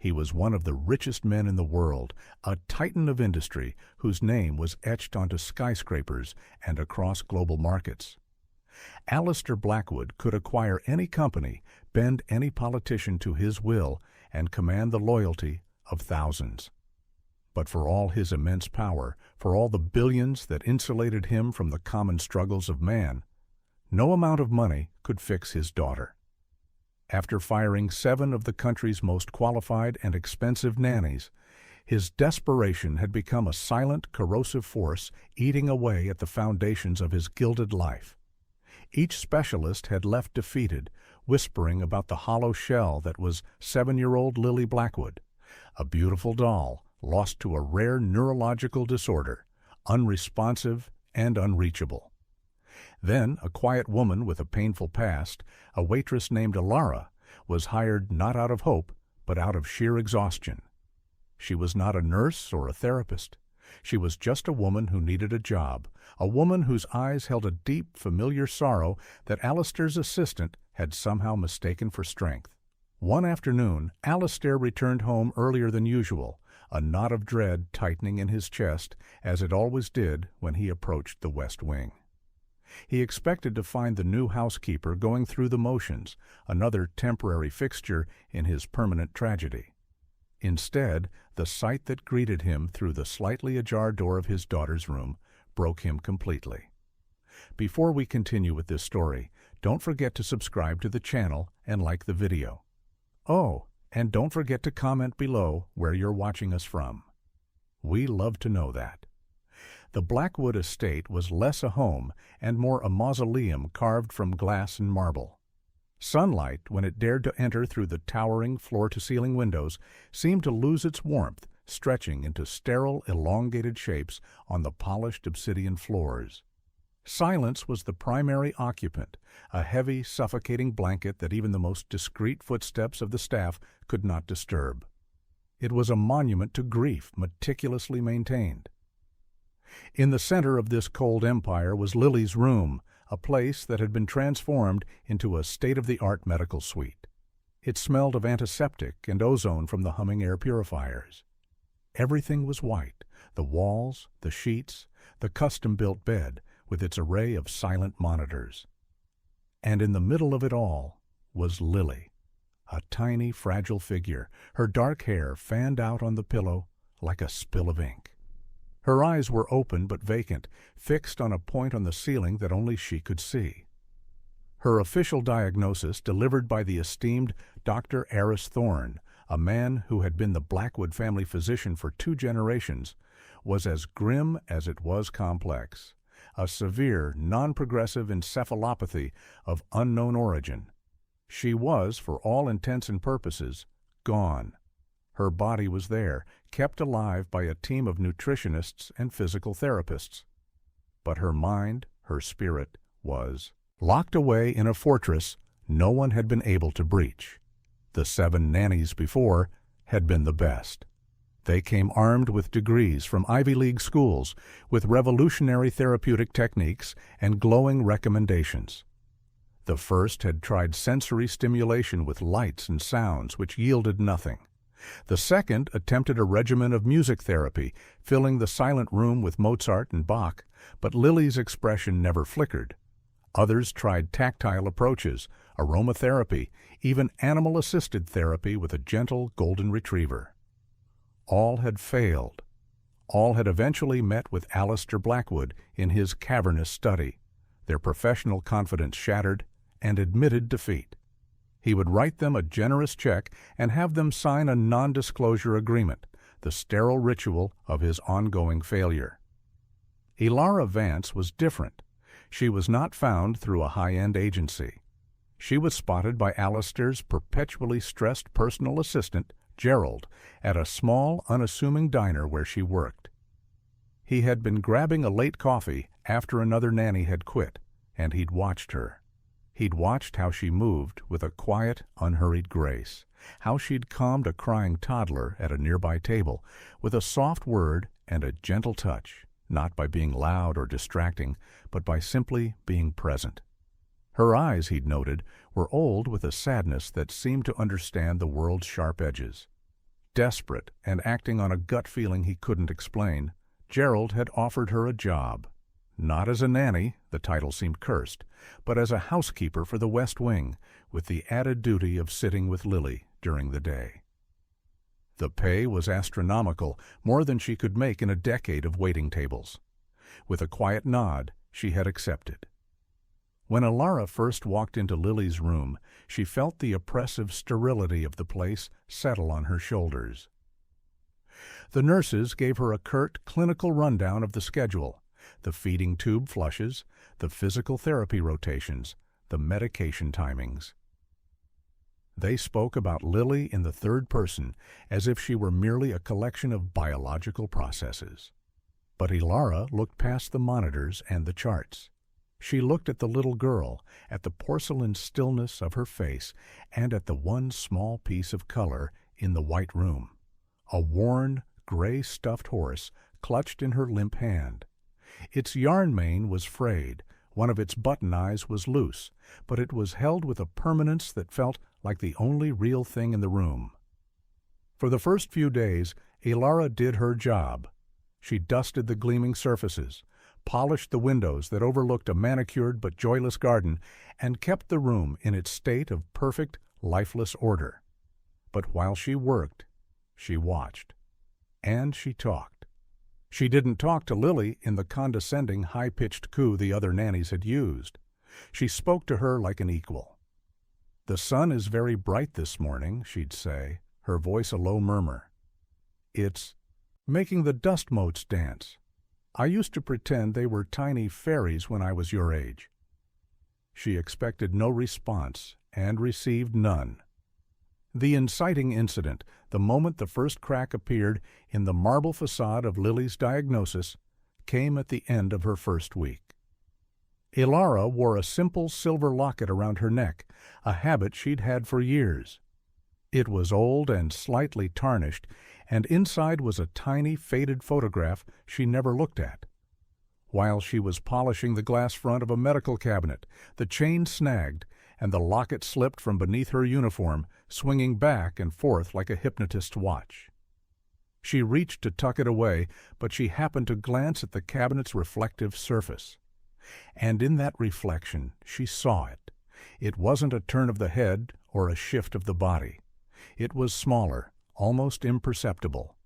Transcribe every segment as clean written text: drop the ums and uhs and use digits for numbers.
He was one of the richest men in the world, a titan of industry whose name was etched onto skyscrapers and across global markets. Alistair Blackwood could acquire any company, bend any politician to his will, and command the loyalty of thousands. But for all his immense power, for all the billions that insulated him from the common struggles of man, no amount of money could fix his daughter. After firing 7 of the country's most qualified and expensive nannies, his desperation had become a silent, corrosive force eating away at the foundations of his gilded life. Each specialist had left defeated, whispering about the hollow shell that was 7-year-old Lily Blackwood, a beautiful doll lost to a rare neurological disorder, unresponsive and unreachable. Then a quiet woman with a painful past, a waitress named Alara, was hired not out of hope, but out of sheer exhaustion. She was not a nurse or a therapist. She was just a woman who needed a job, a woman whose eyes held a deep, familiar sorrow that Alistair's assistant had somehow mistaken for strength. One afternoon, Alistair returned home earlier than usual, a knot of dread tightening in his chest, as it always did when he approached the West Wing. He expected to find the new housekeeper going through the motions, another temporary fixture in his permanent tragedy. Instead, the sight that greeted him through the slightly ajar door of his daughter's room broke him completely. Before we continue with this story, don't forget to subscribe to the channel and like the video. Oh, and don't forget to comment below where you're watching us from. We love to know that. The Blackwood estate was less a home and more a mausoleum carved from glass and marble. Sunlight, when it dared to enter through the towering floor-to-ceiling windows, seemed to lose its warmth, stretching into sterile, elongated shapes on the polished obsidian floors. Silence was the primary occupant, a heavy, suffocating blanket that even the most discreet footsteps of the staff could not disturb. It was a monument to grief, meticulously maintained. In the center of this cold empire was Lily's room, a place that had been transformed into a state-of-the-art medical suite. It smelled of antiseptic and ozone from the humming air purifiers. Everything was white, the walls, the sheets, the custom-built bed, with its array of silent monitors. And in the middle of it all was Lily, a tiny, fragile figure, her dark hair fanned out on the pillow like a spill of ink. Her eyes were open but vacant, fixed on a point on the ceiling that only she could see. Her official diagnosis, delivered by the esteemed Dr. Aris Thorne, a man who had been the Blackwood family physician for 2 generations, was as grim as it was complex. A severe, non-progressive encephalopathy of unknown origin. She was, for all intents and purposes, gone. Her body was there, kept alive by a team of nutritionists and physical therapists. But her mind, her spirit, was locked away in a fortress no one had been able to breach. The 7 nannies before had been the best. They came armed with degrees from Ivy League schools, with revolutionary therapeutic techniques and glowing recommendations. The first had tried sensory stimulation with lights and sounds, which yielded nothing. The second attempted a regimen of music therapy, filling the silent room with Mozart and Bach, but Lily's expression never flickered. Others tried tactile approaches, aromatherapy, even animal-assisted therapy with a gentle golden retriever. All had failed. All had eventually met with Alistair Blackwood in his cavernous study, their professional confidence shattered, and admitted defeat. He would write them a generous check and have them sign a non-disclosure agreement, the sterile ritual of his ongoing failure. Alara Vance was different. She was not found through a high-end agency. She was spotted by Alistair's perpetually stressed personal assistant, Gerald, at a small, unassuming diner where she worked. He had been grabbing a late coffee after another nanny had quit, and he'd watched her. He'd watched how she moved with a quiet, unhurried grace, how she'd calmed a crying toddler at a nearby table with a soft word and a gentle touch, not by being loud or distracting, but by simply being present. Her eyes, he'd noted, were old with a sadness that seemed to understand the world's sharp edges. Desperate and acting on a gut feeling he couldn't explain, Gerald had offered her a job. Not as a nanny, the title seemed cursed, but as a housekeeper for the West Wing, with the added duty of sitting with Lily during the day. The pay was astronomical, more than she could make in a decade of waiting tables. With a quiet nod, she had accepted. When Ilara first walked into Lily's room, she felt the oppressive sterility of the place settle on her shoulders. The nurses gave her a curt, clinical rundown of the schedule, the feeding tube flushes, the physical therapy rotations, the medication timings. They spoke about Lily in the third person, as if she were merely a collection of biological processes. But Ilara looked past the monitors and the charts. She looked at the little girl, at the porcelain stillness of her face, and at the one small piece of color in the white room, a worn, gray stuffed horse clutched in her limp hand. Its yarn mane was frayed, one of its button eyes was loose, but it was held with a permanence that felt like the only real thing in the room. For the first few days, Ilara did her job. She dusted the gleaming surfaces, polished the windows that overlooked a manicured but joyless garden, and kept the room in its state of perfect, lifeless order. But while she worked, she watched. And she talked. She didn't talk to Lily in the condescending, high-pitched coo the other nannies had used. She spoke to her like an equal. "The sun is very bright this morning," she'd say, her voice a low murmur. "It's making the dust motes dance. I used to pretend they were tiny fairies when I was your age." She expected no response and received none. The inciting incident, the moment the first crack appeared in the marble facade of Lily's diagnosis, came at the end of her first week. Ilara wore a simple silver locket around her neck, a habit she'd had for years. It was old and slightly tarnished, and inside was a tiny, faded photograph she never looked at. While she was polishing the glass front of a medical cabinet, the chain snagged, and the locket slipped from beneath her uniform, swinging back and forth like a hypnotist's watch. She reached to tuck it away, but she happened to glance at the cabinet's reflective surface. And in that reflection, she saw it. It wasn't a turn of the head or a shift of the body. It was smaller, almost imperceptible.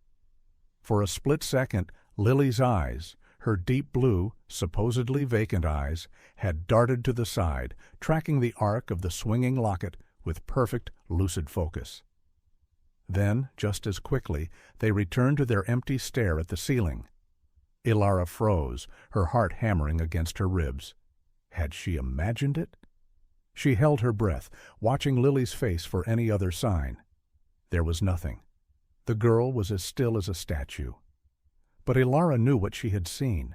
For a split second, Lily's eyes, her deep blue, supposedly vacant eyes, had darted to the side, tracking the arc of the swinging locket with perfect, lucid focus. Then, just as quickly, they returned to their empty stare at the ceiling. Ilara froze, her heart hammering against her ribs. Had she imagined it? She held her breath, watching Lily's face for any other sign. There was nothing. The girl was as still as a statue. But Ilara knew what she had seen.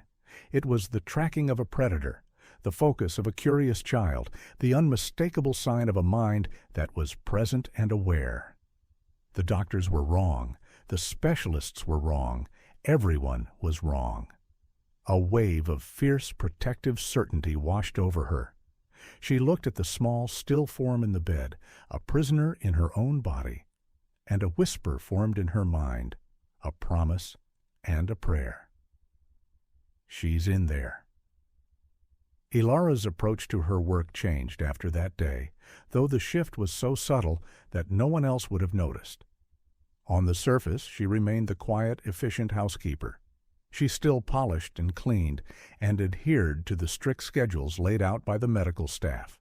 It was the tracking of a predator, the focus of a curious child, the unmistakable sign of a mind that was present and aware. The doctors were wrong. The specialists were wrong. Everyone was wrong. A wave of fierce, protective certainty washed over her. She looked at the small, still form in the bed, a prisoner in her own body, and a whisper formed in her mind, a promise and a prayer. She's in there. Ilara's approach to her work changed after that day, though the shift was so subtle that no one else would have noticed. On the surface, she remained the quiet, efficient housekeeper. She still polished and cleaned and adhered to the strict schedules laid out by the medical staff.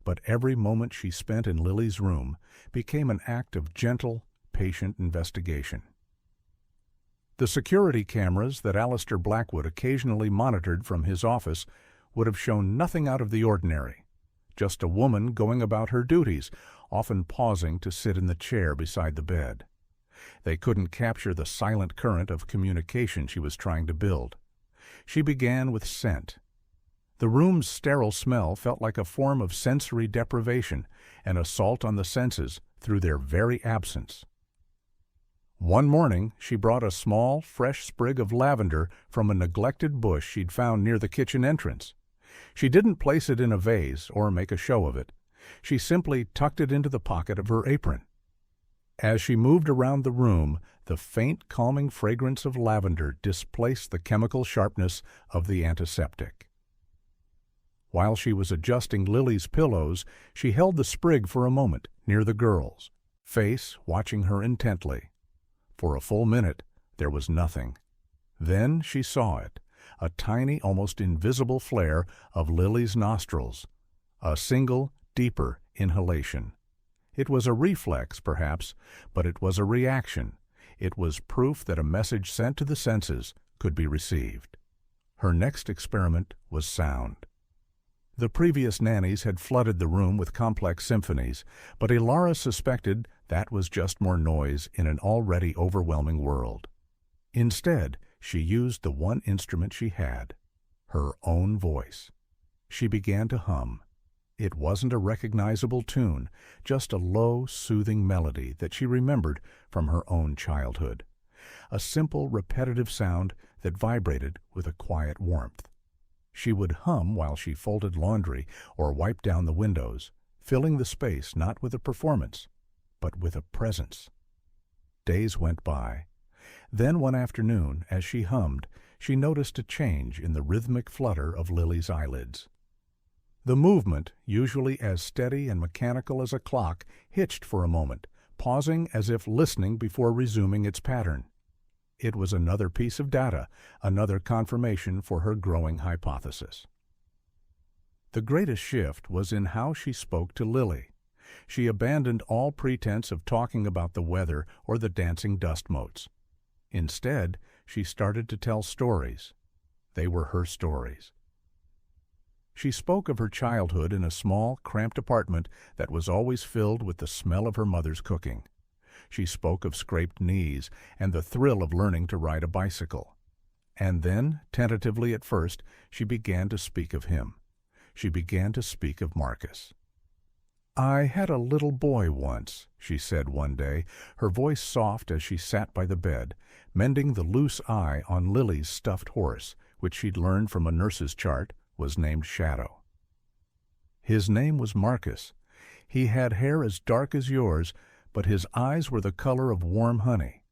But every moment she spent in Lily's room became an act of gentle, patient investigation. The security cameras that Alistair Blackwood occasionally monitored from his office would have shown nothing out of the ordinary, just a woman going about her duties, often pausing to sit in the chair beside the bed. They couldn't capture the silent current of communication she was trying to build. She began with scent. The room's sterile smell felt like a form of sensory deprivation, an assault on the senses through their very absence. One morning, she brought a small, fresh sprig of lavender from a neglected bush she'd found near the kitchen entrance. She didn't place it in a vase or make a show of it. She simply tucked it into the pocket of her apron. As she moved around the room, the faint, calming fragrance of lavender displaced the chemical sharpness of the antiseptic. While she was adjusting Lily's pillows, she held the sprig for a moment near the girl's face, watching her intently. For a full minute, there was nothing. Then she saw it, a tiny, almost invisible flare of Lily's nostrils, a single, deeper inhalation. It was a reflex, perhaps, but it was a reaction. It was proof that a message sent to the senses could be received. Her next experiment was sound. The previous nannies had flooded the room with complex symphonies, but Ilara suspected that was just more noise in an already overwhelming world. Instead, she used the one instrument she had, her own voice. She began to hum. It wasn't a recognizable tune, just a low, soothing melody that she remembered from her own childhood. A simple, repetitive sound that vibrated with a quiet warmth. She would hum while she folded laundry or wiped down the windows, filling the space not with a performance, but with a presence. Days went by. Then one afternoon, as she hummed, she noticed a change in the rhythmic flutter of Lily's eyelids. The movement, usually as steady and mechanical as a clock, hitched for a moment, pausing as if listening before resuming its pattern. It was another piece of data, another confirmation for her growing hypothesis. The greatest shift was in how she spoke to Lily. She abandoned all pretense of talking about the weather or the dancing dust motes. Instead, she started to tell stories. They were her stories. She spoke of her childhood in a small, cramped apartment that was always filled with the smell of her mother's cooking. She spoke of scraped knees and the thrill of learning to ride a bicycle. And then, tentatively at first, she began to speak of him. She began to speak of Marcus. "I had a little boy once," she said one day, her voice soft as she sat by the bed, mending the loose eye on Lily's stuffed horse, which she'd learned from a nurse's chart was named Shadow. His name was Marcus. He had hair as dark as yours, but his eyes were the color of warm honey.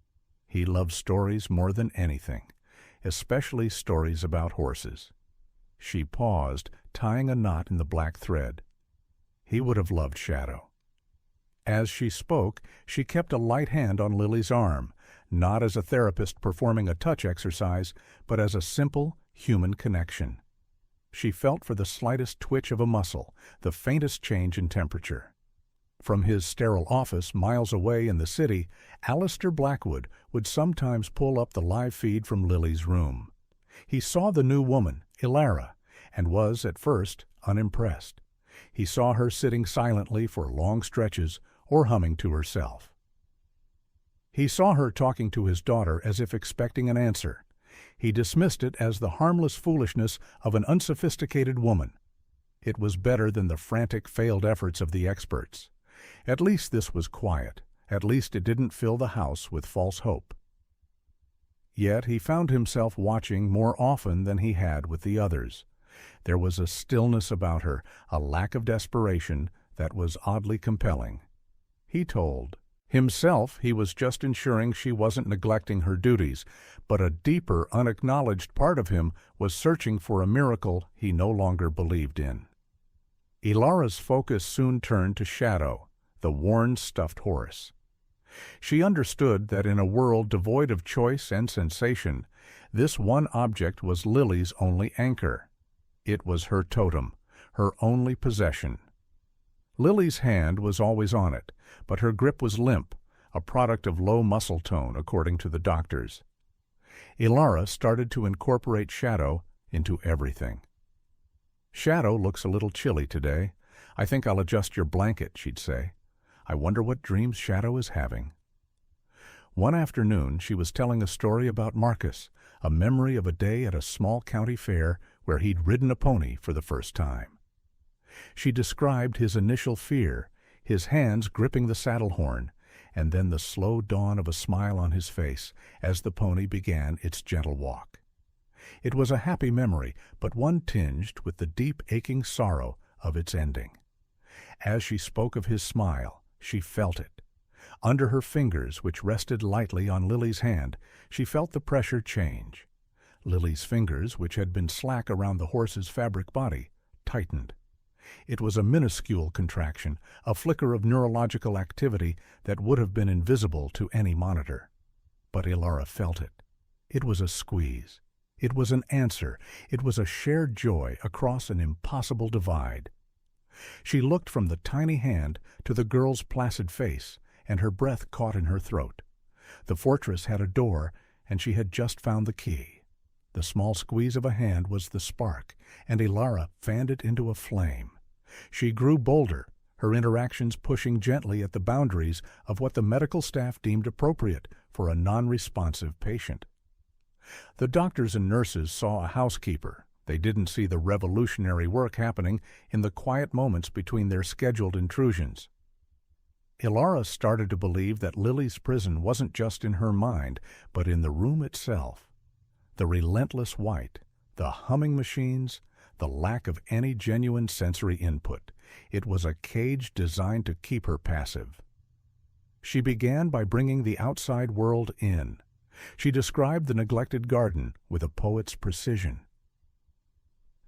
He loved stories more than anything, especially stories about horses. She paused, tying a knot in the black thread. He would have loved Shadow. As she spoke, she kept a light hand on Lily's arm, not as a therapist performing a touch exercise, but as a simple, human connection. She felt for the slightest twitch of a muscle, the faintest change in temperature. From his sterile office miles away in the city, Alistair Blackwood would sometimes pull up the live feed from Lily's room. He saw the new woman, Ilara, and was, at first, unimpressed. He saw her sitting silently for long stretches or humming to herself. He saw her talking to his daughter as if expecting an answer. He dismissed it as the harmless foolishness of an unsophisticated woman. It was better than the frantic, failed efforts of the experts. At least this was quiet. At least it didn't fill the house with false hope. Yet he found himself watching more often than he had with the others. There was a stillness about her, a lack of desperation, that was oddly compelling. He told himself he was just ensuring she wasn't neglecting her duties, but a deeper, unacknowledged part of him was searching for a miracle he no longer believed in. Ilara's focus soon turned to Shadow, the worn stuffed horse. She understood that in a world devoid of choice and sensation, this one object was Lily's only anchor. It was her totem, her only possession. Lily's hand was always on it, but her grip was limp, a product of low muscle tone, according to the doctors. Ilara started to incorporate Shadow into everything. "Shadow looks a little chilly today. I think I'll adjust your blanket," she'd say. "I wonder what dreams Shadow is having." One afternoon she was telling a story about Marcus, a memory of a day at a small county fair where he'd ridden a pony for the first time. She described his initial fear, his hands gripping the saddle horn, and then the slow dawn of a smile on his face as the pony began its gentle walk. It was a happy memory, but one tinged with the deep, aching sorrow of its ending. As she spoke of his smile, she felt it, Under her fingers, which rested lightly on Lily's hand, she felt the pressure change. Lily's fingers, which had been slack around the horse's fabric body, tightened. It was a minuscule contraction, a flicker of neurological activity that would have been invisible to any monitor. But Ilara felt it. It was a squeeze. It was an answer. It was a shared joy across an impossible divide. She looked from the tiny hand to the girl's placid face, and her breath caught in her throat. The fortress had a door, and she had just found the key. The small squeeze of a hand was the spark, and Ilara fanned it into a flame. She grew bolder, her interactions pushing gently at the boundaries of what the medical staff deemed appropriate for a non-responsive patient. The doctors and nurses saw a housekeeper. They didn't see the revolutionary work happening in the quiet moments between their scheduled intrusions. Ilara started to believe that Lily's prison wasn't just in her mind, but in the room itself. The relentless white, the humming machines, the lack of any genuine sensory input. It was a cage designed to keep her passive. She began by bringing the outside world in. She described the neglected garden with a poet's precision.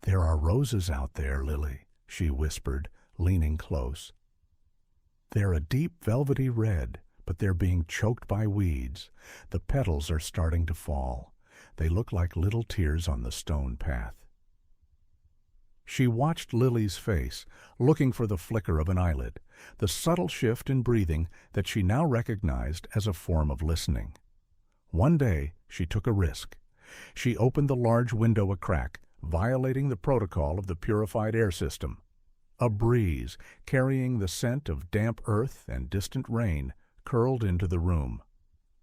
"There are roses out there, Lily," she whispered, leaning close. "They're a deep velvety red, but they're being choked by weeds. The petals are starting to fall. They look like little tears on the stone path." She watched Lily's face, looking for the flicker of an eyelid, the subtle shift in breathing that she now recognized as a form of listening. One day, she took a risk. She opened the large window a crack, violating the protocol of the purified air system. A breeze, carrying the scent of damp earth and distant rain, curled into the room.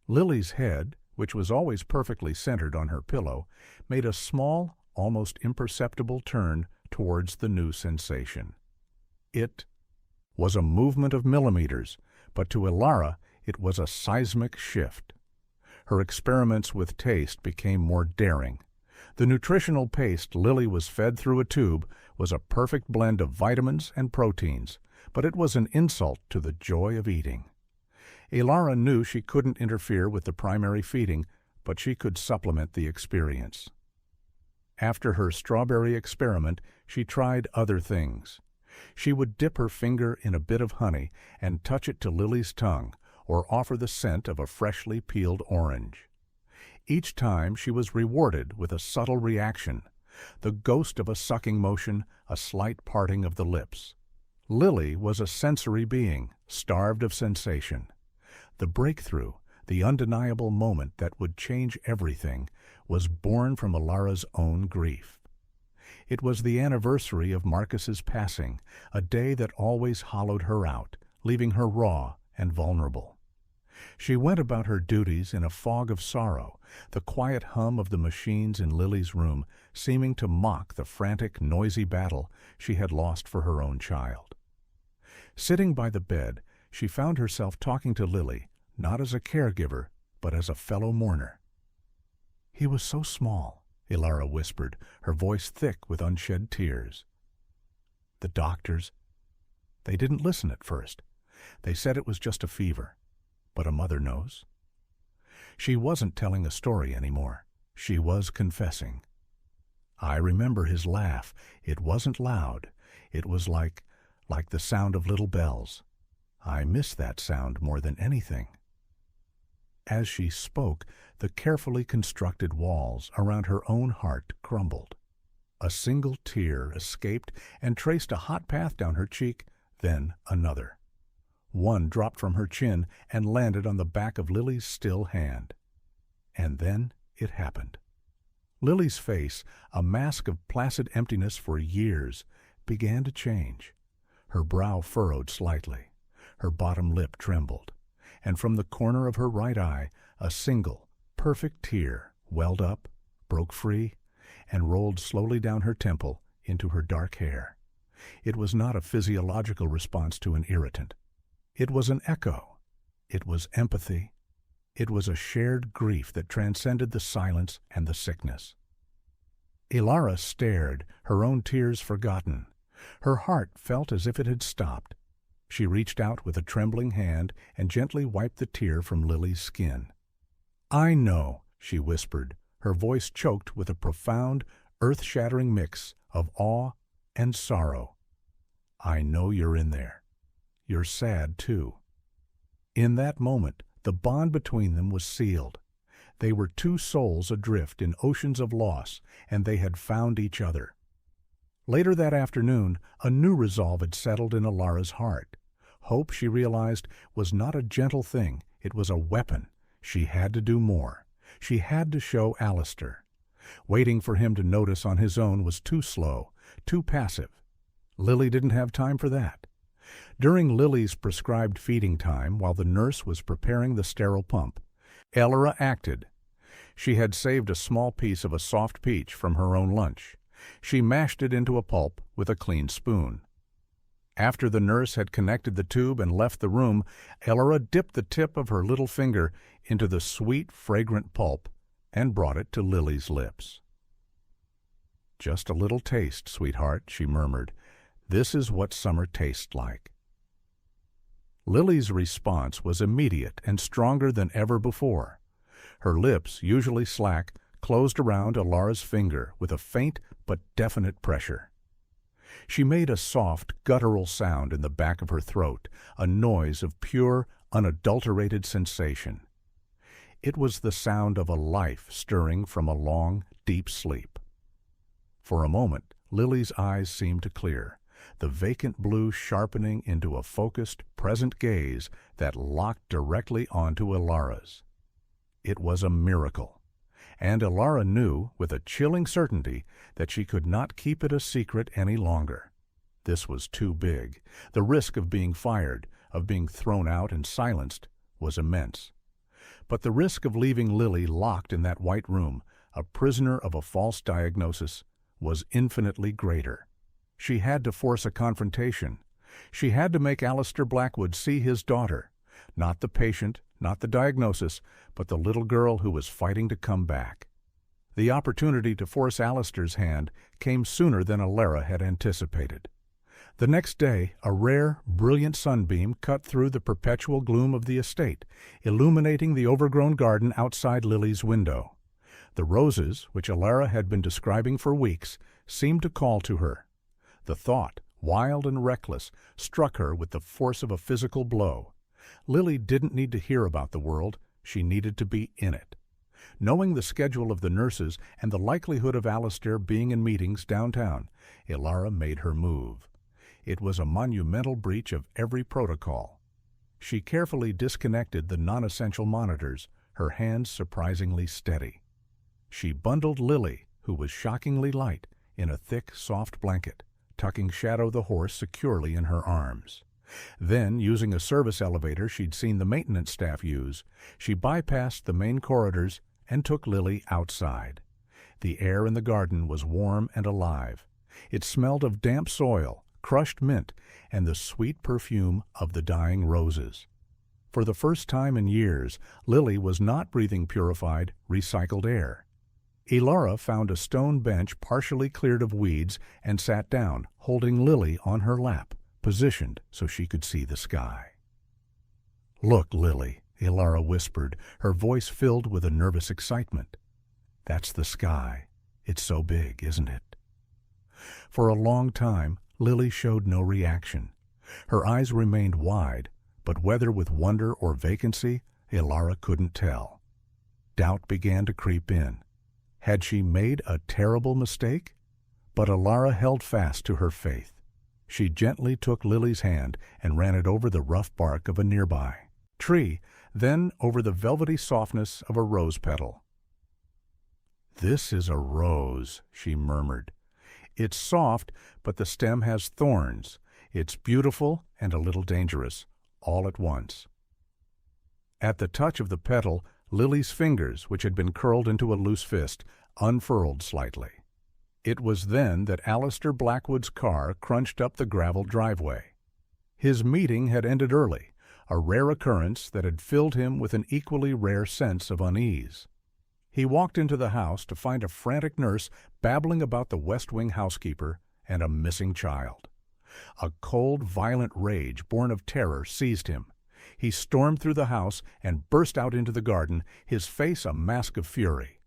Lily's head, which was always perfectly centered on her pillow, made a small, almost imperceptible turn towards the new sensation. It was a movement of millimeters, but to Ilara it was a seismic shift. Her experiments with taste became more daring. The nutritional paste Lily was fed through a tube was a perfect blend of vitamins and proteins, but it was an insult to the joy of eating. Ilara knew she couldn't interfere with the primary feeding, but she could supplement the experience. After her strawberry experiment, she tried other things. She would dip her finger in a bit of honey and touch it to Lily's tongue, or offer the scent of a freshly peeled orange. Each time she was rewarded with a subtle reaction, the ghost of a sucking motion, a slight parting of the lips. Lily was a sensory being, starved of sensation. The breakthrough, the undeniable moment that would change everything, was born from Ilara's own grief. It was the anniversary of Marcus's passing, a day that always hollowed her out, leaving her raw and vulnerable. She went about her duties in a fog of sorrow, the quiet hum of the machines in Lily's room seeming to mock the frantic, noisy battle she had lost for her own child. Sitting by the bed, she found herself talking to Lily, not as a caregiver, but as a fellow mourner. "He was so small," Ilara whispered, her voice thick with unshed tears. "The doctors, they didn't listen at first. They said it was just a fever. But a mother knows." She wasn't telling a story anymore. She was confessing. "I remember his laugh. It wasn't loud. It was like the sound of little bells. I miss that sound more than anything." As she spoke, the carefully constructed walls around her own heart crumbled. A single tear escaped and traced a hot path down her cheek, then another. One dropped from her chin and landed on the back of Lily's still hand. And then it happened. Lily's face, a mask of placid emptiness for years, began to change. Her brow furrowed slightly. Her bottom lip trembled. And from the corner of her right eye, a single, perfect tear welled up, broke free, and rolled slowly down her temple into her dark hair. It was not a physiological response to an irritant. It was an echo. It was empathy. It was a shared grief that transcended the silence and the sickness. Ilara stared, her own tears forgotten. Her heart felt as if it had stopped. She reached out with a trembling hand and gently wiped the tear from Lily's skin. "I know," she whispered, her voice choked with a profound, earth-shattering mix of awe and sorrow. "I know you're in there. You're sad, too." In that moment, the bond between them was sealed. They were two souls adrift in oceans of loss, and they had found each other. Later that afternoon, a new resolve had settled in Alara's heart. Hope, she realized, was not a gentle thing. It was a weapon. She had to do more. She had to show Alistair. Waiting for him to notice on his own was too slow, too passive. Lily didn't have time for that. During Lily's prescribed feeding time, while the nurse was preparing the sterile pump, Alara acted. She had saved a small piece of a soft peach from her own lunch. She mashed it into a pulp with a clean spoon. After the nurse had connected the tube and left the room, Alara dipped the tip of her little finger into the sweet, fragrant pulp and brought it to Lily's lips. "Just a little taste, sweetheart," she murmured. "This is what summer tastes like." Lily's response was immediate and stronger than ever before. Her lips, usually slack, closed around Alara's finger with a faint but definite pressure. She made a soft, guttural sound in the back of her throat, a noise of pure, unadulterated sensation. It was the sound of a life stirring from a long, deep sleep. For a moment, Lily's eyes seemed to clear, the vacant blue sharpening into a focused, present gaze that locked directly onto Alara's. It was a miracle, and Alara knew, with a chilling certainty, that she could not keep it a secret any longer. This was too big. The risk of being fired, of being thrown out and silenced, was immense. But the risk of leaving Lily locked in that white room, a prisoner of a false diagnosis, was infinitely greater. She had to force a confrontation. She had to make Alistair Blackwood see his daughter, not the patient, not the diagnosis, but the little girl who was fighting to come back. The opportunity to force Alistair's hand came sooner than Alara had anticipated. The next day, a rare, brilliant sunbeam cut through the perpetual gloom of the estate, illuminating the overgrown garden outside Lily's window. The roses, which Alara had been describing for weeks, seemed to call to her. The thought, wild and reckless, struck her with the force of a physical blow. Lily didn't need to hear about the world. She needed to be in it. Knowing the schedule of the nurses and the likelihood of Alistair being in meetings downtown, Alara made her move. It was a monumental breach of every protocol. She carefully disconnected the non-essential monitors, her hands surprisingly steady. She bundled Lily, who was shockingly light, in a thick, soft blanket, tucking Shadow the horse securely in her arms. Then, using a service elevator she'd seen the maintenance staff use, she bypassed the main corridors and took Lily outside. The air in the garden was warm and alive. It smelled of damp soil, crushed mint, and the sweet perfume of the dying roses. For the first time in years, Lily was not breathing purified, recycled air. Alara found a stone bench partially cleared of weeds and sat down, holding Lily on her lap, positioned so she could see the sky. "Look, Lily," Alara whispered, her voice filled with a nervous excitement. "That's the sky. It's so big, isn't it?" For a long time, Lily showed no reaction. Her eyes remained wide, but whether with wonder or vacancy, Alara couldn't tell. Doubt began to creep in. Had she made a terrible mistake? But Alara held fast to her faith. She gently took Lily's hand and ran it over the rough bark of a nearby tree, then over the velvety softness of a rose petal. "This is a rose," she murmured. "It's soft, but the stem has thorns. It's beautiful and a little dangerous, all at once." At the touch of the petal, Lily's fingers, which had been curled into a loose fist, unfurled slightly. It was then that Alistair Blackwood's car crunched up the gravel driveway. His meeting had ended early, a rare occurrence that had filled him with an equally rare sense of unease. He walked into the house to find a frantic nurse babbling about the West Wing housekeeper and a missing child. A cold, violent rage born of terror seized him. He stormed through the house and burst out into the garden, his face a mask of fury.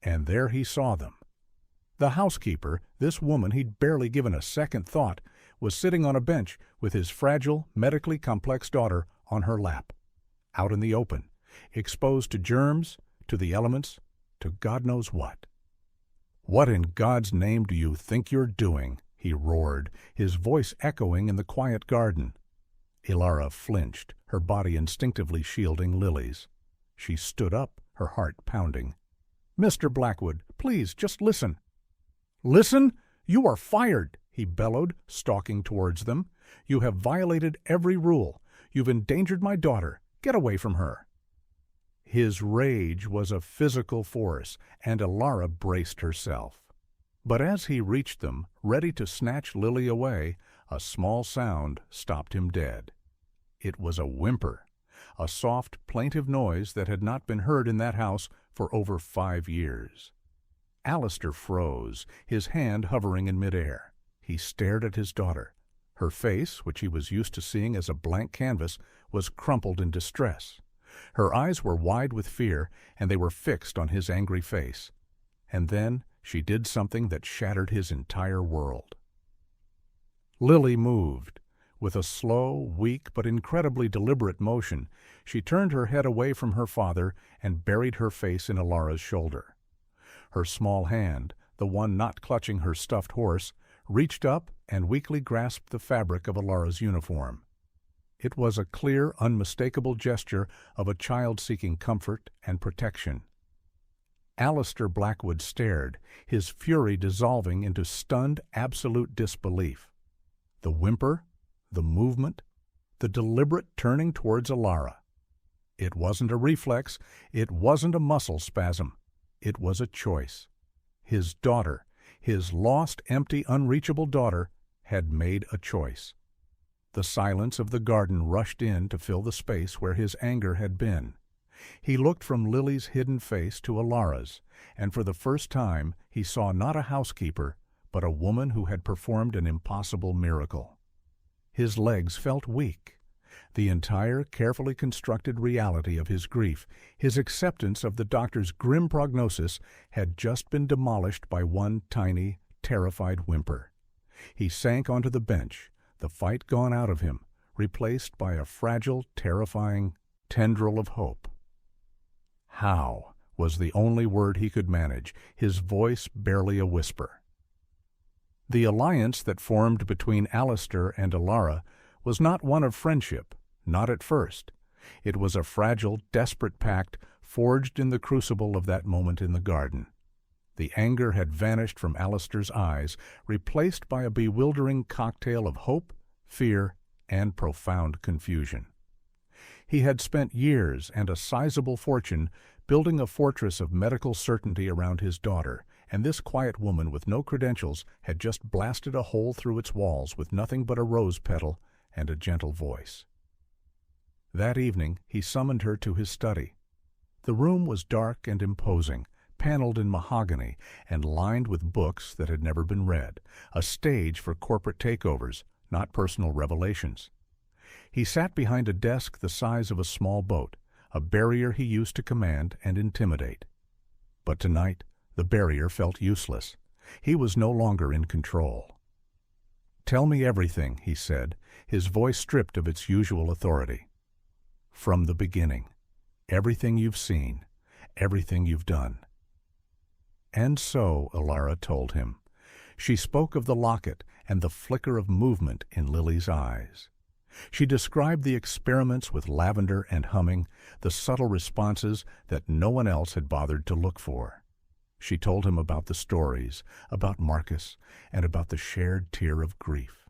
And there he saw them. The housekeeper, this woman he'd barely given a second thought, was sitting on a bench with his fragile, medically complex daughter on her lap, out in the open, exposed to germs, to the elements, to God knows what. "What in God's name do you think you're doing?" he roared, his voice echoing in the quiet garden. Ilara flinched, her body instinctively shielding Lily's. She stood up, her heart pounding. "Mr. Blackwood, please, just listen." "Listen? You are fired!" he bellowed, stalking towards them. "You have violated every rule. You've endangered my daughter. Get away from her." His rage was a physical force, and Ilara braced herself. But as he reached them, ready to snatch Lily away, a small sound stopped him dead. It was a whimper, a soft, plaintive noise that had not been heard in that house for over 5 years. Alistair froze, his hand hovering in midair. He stared at his daughter. Her face, which he was used to seeing as a blank canvas, was crumpled in distress. Her eyes were wide with fear, and they were fixed on his angry face. And then she did something that shattered his entire world. Lily moved. With a slow, weak, but incredibly deliberate motion, she turned her head away from her father and buried her face in Ilara's shoulder. Her small hand, the one not clutching her stuffed horse, reached up and weakly grasped the fabric of Ilara's uniform. It was a clear, unmistakable gesture of a child seeking comfort and protection. Alistair Blackwood stared, his fury dissolving into stunned, absolute disbelief. The whimper, the movement, the deliberate turning towards Ilara. It wasn't a reflex, it wasn't a muscle spasm. It was a choice. His daughter, his lost, empty, unreachable daughter, had made a choice. The silence of the garden rushed in to fill the space where his anger had been. He looked from Lily's hidden face to Ilara's, and for the first time he saw not a housekeeper, but a woman who had performed an impossible miracle. His legs felt weak. The entire carefully constructed reality of his grief, his acceptance of the doctor's grim prognosis, had just been demolished by one tiny, terrified whimper. He sank onto the bench, the fight gone out of him, replaced by a fragile, terrifying tendril of hope. "How?" was the only word he could manage, his voice barely a whisper. The alliance that formed between Alistair and Ilara was not one of friendship, not at first. It was a fragile, desperate pact forged in the crucible of that moment in the garden. The anger had vanished from Alistair's eyes, replaced by a bewildering cocktail of hope, fear, and profound confusion. He had spent years and a sizable fortune building a fortress of medical certainty around his daughter, and this quiet woman with no credentials had just blasted a hole through its walls with nothing but a rose petal and a gentle voice. That evening he summoned her to his study. The room was dark and imposing, paneled in mahogany and lined with books that had never been read, a stage for corporate takeovers, not personal revelations. He sat behind a desk the size of a small boat, a barrier he used to command and intimidate. But tonight the barrier felt useless. He was no longer in control. "Tell me everything," he said, his voice stripped of its usual authority. "From the beginning. Everything you've seen, everything you've done." And so, Ilara told him. She spoke of the locket and the flicker of movement in Lily's eyes. She described the experiments with lavender and humming, the subtle responses that no one else had bothered to look for. She told him about the stories, about Marcus, and about the shared tear of grief.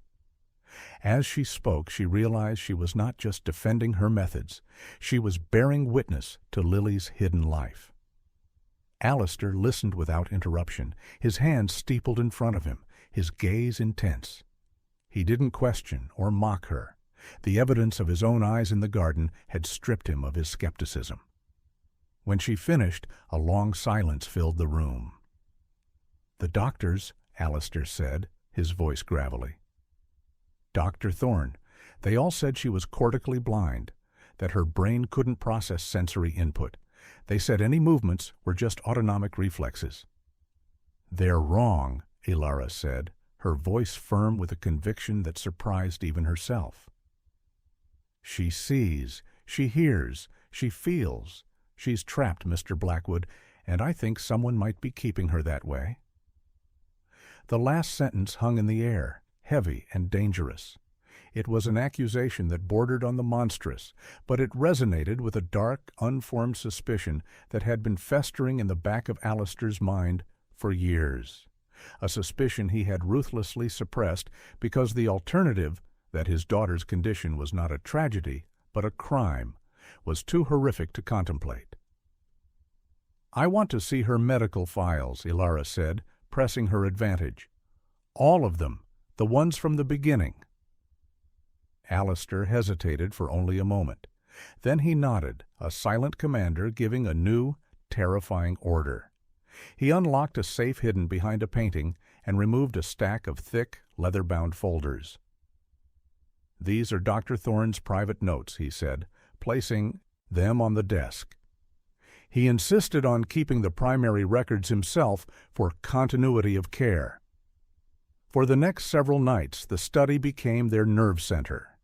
As she spoke, she realized she was not just defending her methods. She was bearing witness to Lily's hidden life. Alistair listened without interruption, his hands steepled in front of him, his gaze intense. He didn't question or mock her. The evidence of his own eyes in the garden had stripped him of his skepticism. When she finished, a long silence filled the room. "The doctors," Alistair said, his voice gravelly. Dr. Thorne. They all said she was cortically blind, that her brain couldn't process sensory input. They said any movements were just autonomic reflexes. "They're wrong," Ilara said, her voice firm with a conviction that surprised even herself. "She sees, she hears, she feels. She's trapped, Mr. Blackwood, and I think someone might be keeping her that way." The last sentence hung in the air, heavy and dangerous. It was an accusation that bordered on the monstrous, but it resonated with a dark, unformed suspicion that had been festering in the back of Alistair's mind for years. A suspicion he had ruthlessly suppressed because the alternative, that his daughter's condition was not a tragedy, but a crime, was too horrific to contemplate. "I want to see her medical files," Ilara said, pressing her advantage. "All of them, the ones from the beginning." Alistair hesitated for only a moment. Then he nodded, a silent commander giving a new, terrifying order. He unlocked a safe hidden behind a painting and removed a stack of thick, leather-bound folders. "These are Dr. Thorne's private notes," he said, placing them on the desk. He insisted on keeping the primary records himself for continuity of care. For the next several nights, the study became their nerve center.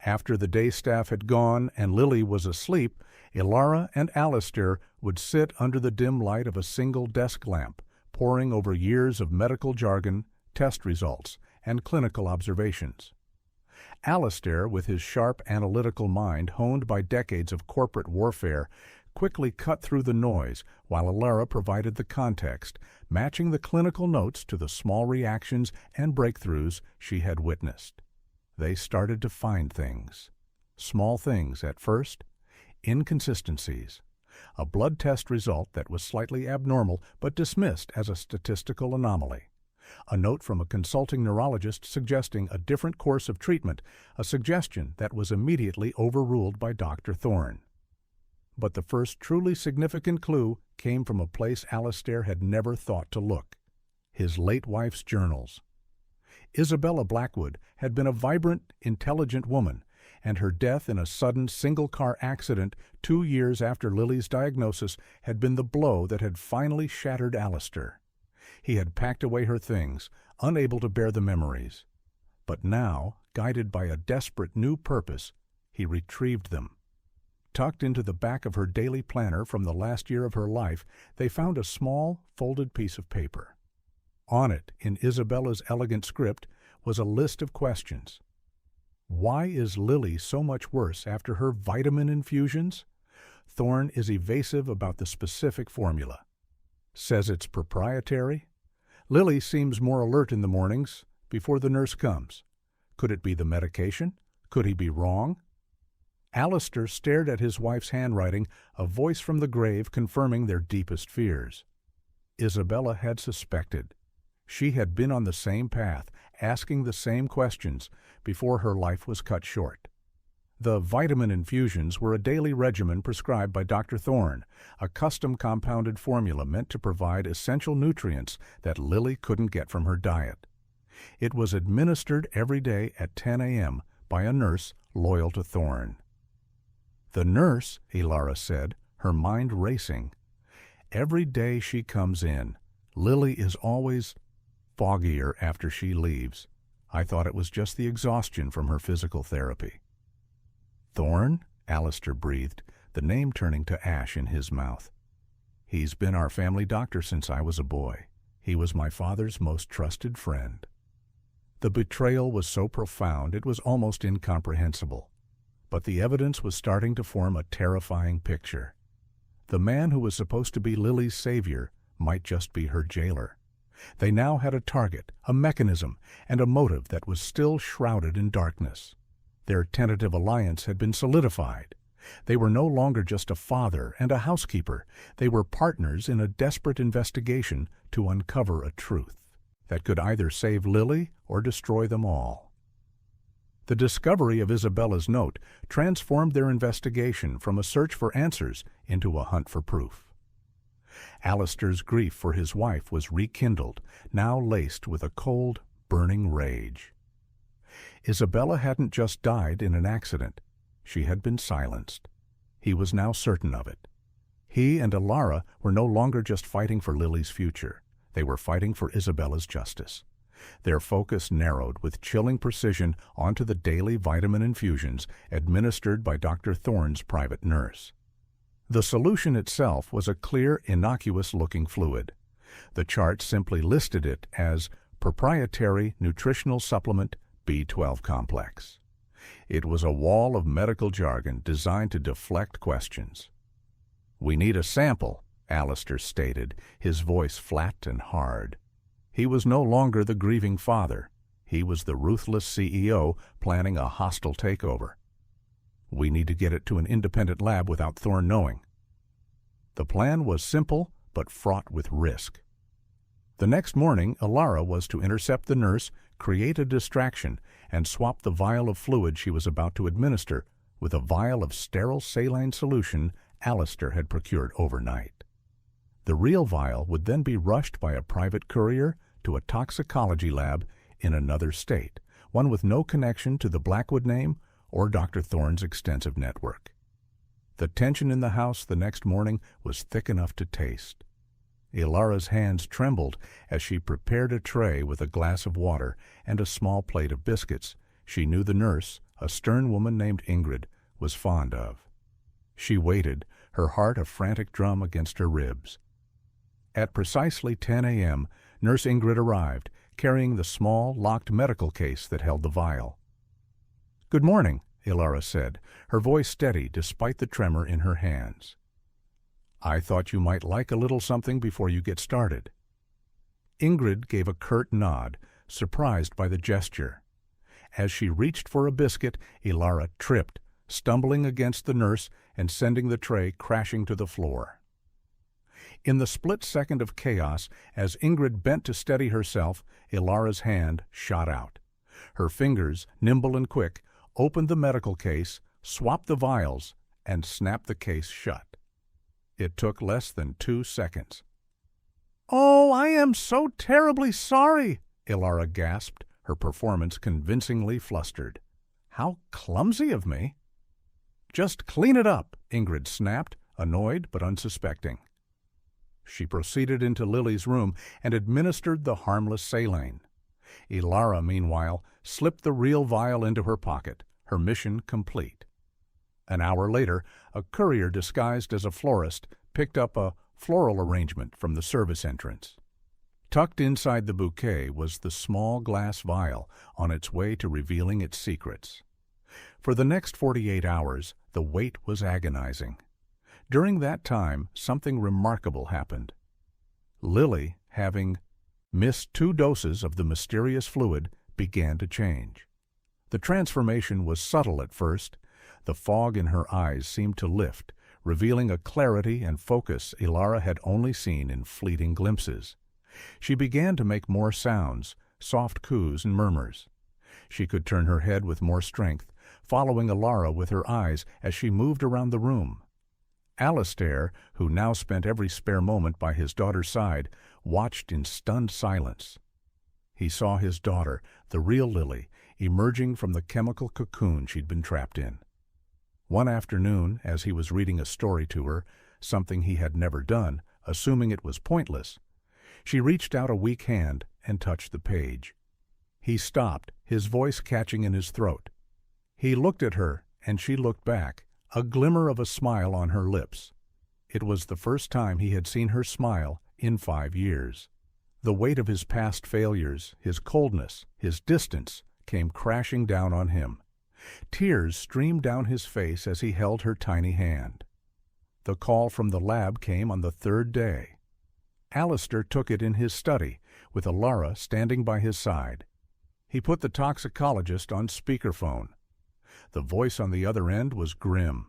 After the day staff had gone and Lily was asleep, Ilara and Alistair would sit under the dim light of a single desk lamp, poring over years of medical jargon, test results, and clinical observations. Alistair, with his sharp analytical mind honed by decades of corporate warfare, quickly cut through the noise, while Ilara provided the context, matching the clinical notes to the small reactions and breakthroughs she had witnessed. They started to find things. Small things at first, inconsistencies. A blood test result that was slightly abnormal but dismissed as a statistical anomaly. A note from a consulting neurologist suggesting a different course of treatment, a suggestion that was immediately overruled by Dr. Thorne. But the first truly significant clue came from a place Alistair had never thought to look: his late wife's journals. Isabella Blackwood had been a vibrant, intelligent woman, and her death in a sudden single-car accident 2 years after Lily's diagnosis had been the blow that had finally shattered Alistair. He had packed away her things, unable to bear the memories. But now, guided by a desperate new purpose, he retrieved them. Tucked into the back of her daily planner from the last year of her life, they found a small, folded piece of paper. On it, in Isabella's elegant script, was a list of questions. Why is Lily so much worse after her vitamin infusions? Thorne is evasive about the specific formula. Says it's proprietary. Lily seems more alert in the mornings, before the nurse comes. Could it be the medication? Could he be wrong? Alistair stared at his wife's handwriting, a voice from the grave confirming their deepest fears. Isabella had suspected. She had been on the same path, asking the same questions, before her life was cut short. The vitamin infusions were a daily regimen prescribed by Dr. Thorne, a custom compounded formula meant to provide essential nutrients that Lily couldn't get from her diet. It was administered every day at 10 a.m. by a nurse loyal to Thorne. "The nurse," Ilara said, her mind racing. "Every day she comes in. Lily is always foggier after she leaves. I thought it was just the exhaustion from her physical therapy." "Thorne?" Alistair breathed, the name turning to ash in his mouth. "He's been our family doctor since I was a boy. He was my father's most trusted friend." The betrayal was so profound it was almost incomprehensible. But the evidence was starting to form a terrifying picture. The man who was supposed to be Lily's savior might just be her jailer. They now had a target, a mechanism, and a motive that was still shrouded in darkness. Their tentative alliance had been solidified. They were no longer just a father and a housekeeper. They were partners in a desperate investigation to uncover a truth that could either save Lily or destroy them all. The discovery of Isabella's note transformed their investigation from a search for answers into a hunt for proof. Alistair's grief for his wife was rekindled, now laced with a cold, burning rage. Isabella hadn't just died in an accident. She had been silenced. He was now certain of it. He and Ilara were no longer just fighting for Lily's future. They were fighting for Isabella's justice. Their focus narrowed with chilling precision onto the daily vitamin infusions administered by Dr. Thorne's private nurse. The solution itself was a clear, innocuous-looking fluid. The chart simply listed it as proprietary nutritional supplement B12 complex. It was a wall of medical jargon designed to deflect questions. "We need a sample," Alistair stated, his voice flat and hard. He was no longer the grieving father. He was the ruthless CEO planning a hostile takeover. "We need to get it to an independent lab without Thorne knowing." The plan was simple but fraught with risk. The next morning, Ilara was to intercept the nurse, create a distraction, and swap the vial of fluid she was about to administer with a vial of sterile saline solution Alistair had procured overnight. The real vial would then be rushed by a private courier to a toxicology lab in another state, one with no connection to the Blackwood name or Dr. Thorne's extensive network. The tension in the house the next morning was thick enough to taste. Ilara's hands trembled as she prepared a tray with a glass of water and a small plate of biscuits she knew the nurse, a stern woman named Ingrid, was fond of. She waited, her heart a frantic drum against her ribs. At precisely 10 a.m., Nurse Ingrid arrived, carrying the small, locked medical case that held the vial. "Good morning," Ilara said, her voice steady despite the tremor in her hands. "I thought you might like a little something before you get started." Ingrid gave a curt nod, surprised by the gesture. As she reached for a biscuit, Ilara tripped, stumbling against the nurse and sending the tray crashing to the floor. In the split second of chaos, as Ingrid bent to steady herself, Ilara's hand shot out. Her fingers, nimble and quick, opened the medical case, swapped the vials, and snapped the case shut. It took less than 2 seconds. "Oh, I am so terribly sorry," Ilara gasped, her performance convincingly flustered. "How clumsy of me." "Just clean it up," Ingrid snapped, annoyed but unsuspecting. She proceeded into Lily's room and administered the harmless saline. Ilara, meanwhile, slipped the real vial into her pocket, her mission complete. An hour later, a courier disguised as a florist picked up a floral arrangement from the service entrance. Tucked inside the bouquet was the small glass vial on its way to revealing its secrets. For the next 48 hours, the wait was agonizing. During that time, something remarkable happened. Lily, having missed 2 doses of the mysterious fluid, began to change. The transformation was subtle at first. The fog in her eyes seemed to lift, revealing a clarity and focus Ilara had only seen in fleeting glimpses. She began to make more sounds, soft coos and murmurs. She could turn her head with more strength, following Ilara with her eyes as she moved around the room. Alistair, who now spent every spare moment by his daughter's side, watched in stunned silence. He saw his daughter, the real Lily, emerging from the chemical cocoon she'd been trapped in. One afternoon, as he was reading a story to her, something he had never done, assuming it was pointless, she reached out a weak hand and touched the page. He stopped, his voice catching in his throat. He looked at her, and she looked back, a glimmer of a smile on her lips. It was the first time he had seen her smile in 5 years. The weight of his past failures, his coldness, his distance, came crashing down on him. Tears streamed down his face as he held her tiny hand. The call from the lab came on the 3rd day. Alistair took it in his study, with Ilara standing by his side. He put the toxicologist on speakerphone. The voice on the other end was grim.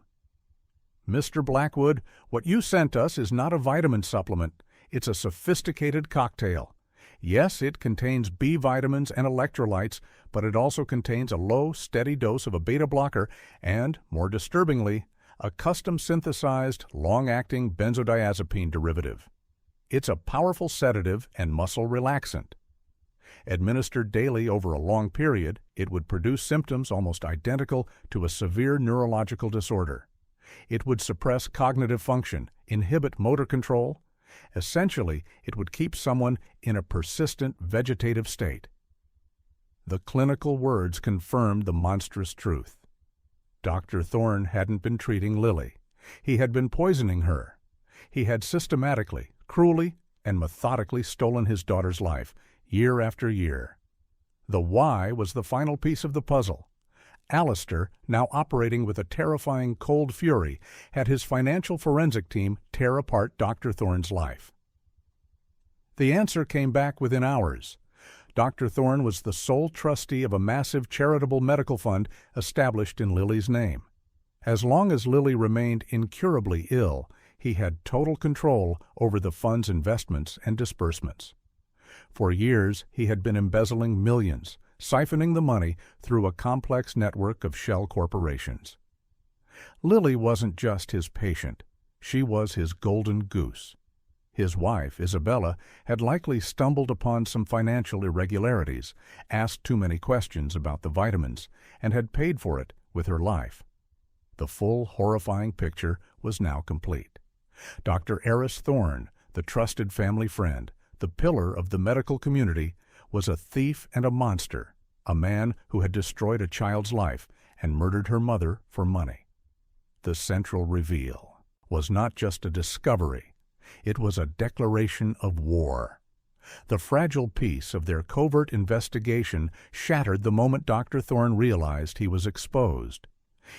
"Mr. Blackwood, what you sent us is not a vitamin supplement. It's a sophisticated cocktail. Yes, it contains B vitamins and electrolytes, but it also contains a low, steady dose of a beta blocker and, more disturbingly, a custom-synthesized, long-acting benzodiazepine derivative. It's a powerful sedative and muscle relaxant." Administered daily over a long period, it would produce symptoms almost identical to a severe neurological disorder. It would suppress cognitive function, inhibit motor control. Essentially, it would keep someone in a persistent vegetative state. The clinical words confirmed the monstrous truth. Dr. Thorne hadn't been treating Lily. He had been poisoning her. He had systematically, cruelly, and methodically stolen his daughter's life, year after year. The why was the final piece of the puzzle. Alistair, now operating with a terrifying cold fury, had his financial forensic team tear apart Dr. Thorne's life. The answer came back within hours. Dr. Thorne was the sole trustee of a massive charitable medical fund established in Lily's name. As long as Lily remained incurably ill, he had total control over the fund's investments and disbursements. For years, he had been embezzling millions, siphoning the money through a complex network of shell corporations. Lily wasn't just his patient. She was his golden goose. His wife, Isabella, had likely stumbled upon some financial irregularities, asked too many questions about the vitamins, and had paid for it with her life. The full, horrifying picture was now complete. Dr. Eris Thorne, the trusted family friend, the pillar of the medical community, was a thief and a monster, a man who had destroyed a child's life and murdered her mother for money. The central reveal was not just a discovery, it was a declaration of war. The fragile peace of their covert investigation shattered the moment Dr. Thorne realized he was exposed.